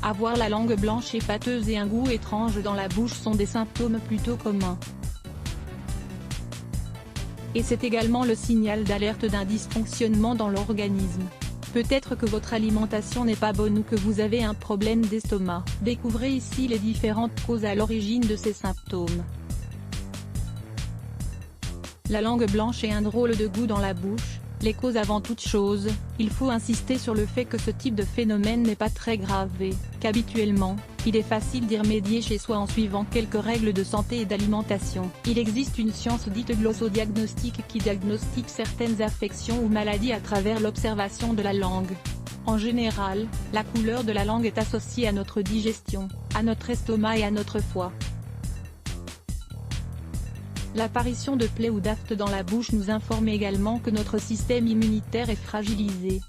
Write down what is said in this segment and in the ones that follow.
Avoir la langue blanche et pâteuse et un goût étrange dans la bouche sont des symptômes plutôt communs. Et c'est également le signal d'alerte d'un dysfonctionnement dans l'organisme. Peut-être que votre alimentation n'est pas bonne ou que vous avez un problème d'estomac. Découvrez ici les différentes causes à l'origine de ces symptômes. La langue blanche et un drôle de goût dans la bouche. Les causes avant toute chose, il faut insister sur le fait que ce type de phénomène n'est pas très grave et qu'habituellement, il est facile d'y remédier chez soi en suivant quelques règles de santé et d'alimentation. Il existe une science dite glossodiagnostique qui diagnostique certaines affections ou maladies à travers l'observation de la langue. En général, la couleur de la langue est associée à notre digestion, à notre estomac et à notre foie. L'apparition de plaies ou d'aftes dans la bouche nous informe également que notre système immunitaire est fragilisé.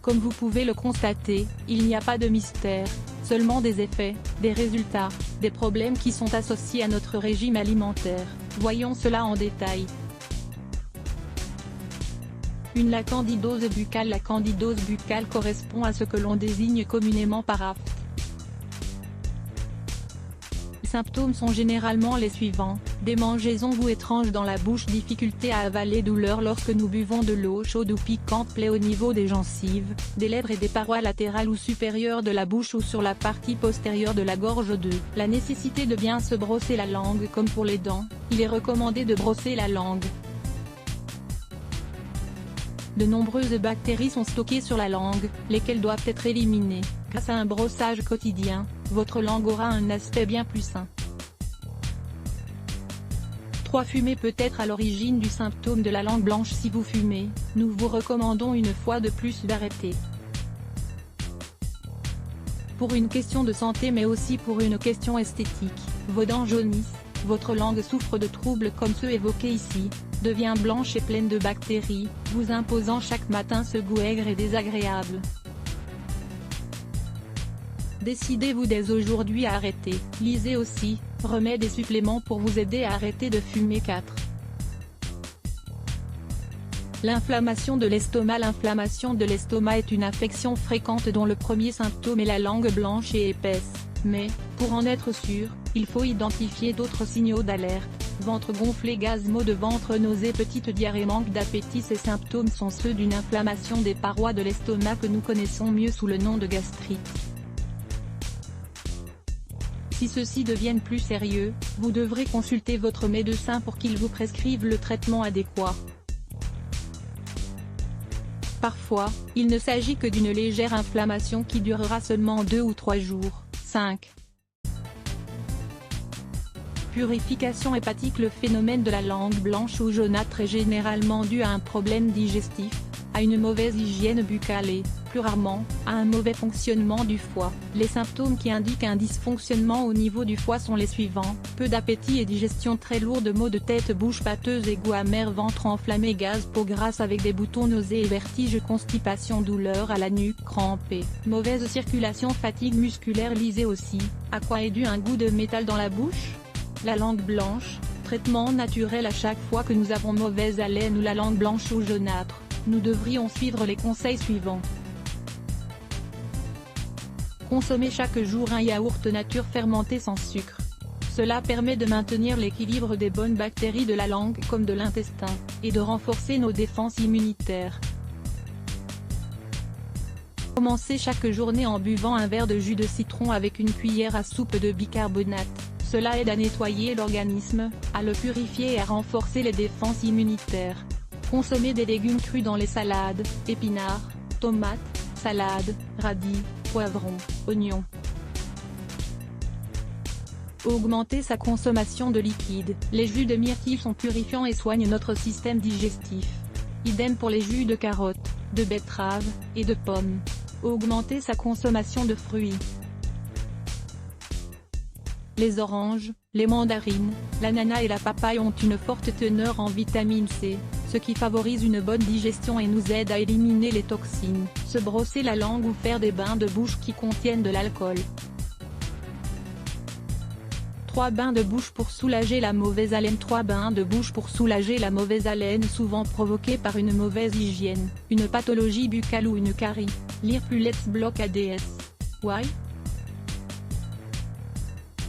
Comme vous pouvez le constater, il n'y a pas de mystère, seulement des effets, des résultats, des problèmes qui sont associés à notre régime alimentaire. Voyons cela en détail. La candidose buccale. La candidose buccale correspond à ce que l'on désigne communément par afte. Les symptômes sont généralement les suivants: démangeaisons, goût étrange dans la bouche, difficulté à avaler, douleur lorsque nous buvons de l'eau chaude ou piquante, plaies au niveau des gencives, des lèvres et des parois latérales ou supérieures de la bouche ou sur la partie postérieure de la gorge. La nécessité de bien se brosser la langue. Comme pour les dents, il est recommandé de brosser la langue. De nombreuses bactéries sont stockées sur la langue, lesquelles doivent être éliminées. Grâce à un brossage quotidien, votre langue aura un aspect bien plus sain. 3. Fumer peut être à l'origine du symptôme de la langue blanche. Si vous fumez, nous vous recommandons une fois de plus d'arrêter. Pour une question de santé mais aussi pour une question esthétique, vos dents jaunissent, votre langue souffre de troubles comme ceux évoqués ici, devient blanche et pleine de bactéries, vous imposant chaque matin ce goût aigre et désagréable. Décidez-vous dès aujourd'hui à arrêter. Lisez aussi, remèdes et suppléments pour vous aider à arrêter de fumer. 4. L'inflammation de l'estomac. L'inflammation de l'estomac est une affection fréquente dont le premier symptôme est la langue blanche et épaisse, mais, pour en être sûr, il faut identifier d'autres signaux d'alerte: ventre gonflé, gaz, maux de ventre, nausées, petite diarrhée, manque d'appétit. Ces symptômes sont ceux d'une inflammation des parois de l'estomac que nous connaissons mieux sous le nom de gastrite. Si ceux-ci deviennent plus sérieux, vous devrez consulter votre médecin pour qu'il vous prescrive le traitement adéquat. Parfois, il ne s'agit que d'une légère inflammation qui durera seulement 2 ou 3 jours. 5. Purification hépatique. Le phénomène de la langue blanche ou jaunâtre est généralement dû à un problème digestif, à une mauvaise hygiène buccale et, plus rarement, à un mauvais fonctionnement du foie. Les symptômes qui indiquent un dysfonctionnement au niveau du foie sont les suivants: peu d'appétit et digestion très lourde, maux de tête, bouche pâteuse et goût amer, ventre enflammé, gaz, peau grasse avec des boutons, nausées et vertiges, constipation, douleur à la nuque, crampes, mauvaise circulation, fatigue musculaire. Lisez aussi, à quoi est dû un goût de métal dans la bouche? La langue blanche, traitement naturel. À chaque fois que nous avons mauvaise haleine ou la langue blanche ou jaunâtre, nous devrions suivre les conseils suivants. Consommer chaque jour un yaourt nature fermenté sans sucre. Cela permet de maintenir l'équilibre des bonnes bactéries de la langue comme de l'intestin, et de renforcer nos défenses immunitaires. Commencez chaque journée en buvant un verre de jus de citron avec une cuillère à soupe de bicarbonate. Cela aide à nettoyer l'organisme, à le purifier et à renforcer les défenses immunitaires. Consommez des légumes crus dans les salades, épinards, tomates, salades, radis, poivrons, oignons. Augmenter sa consommation de liquide. Les jus de myrtille sont purifiants et soignent notre système digestif. Idem pour les jus de carottes, de betterave, et de pommes. Augmenter sa consommation de fruits. Les oranges, les mandarines, l'ananas et la papaye ont une forte teneur en vitamine C, ce qui favorise une bonne digestion et nous aide à éliminer les toxines. Se brosser la langue ou faire des bains de bouche qui contiennent de l'alcool. 3 bains de bouche pour soulager la mauvaise haleine. 3 bains de bouche pour soulager la mauvaise haleine souvent provoquée par une mauvaise hygiène, une pathologie buccale ou une carie. Lire plus Let's Block ADS. Why?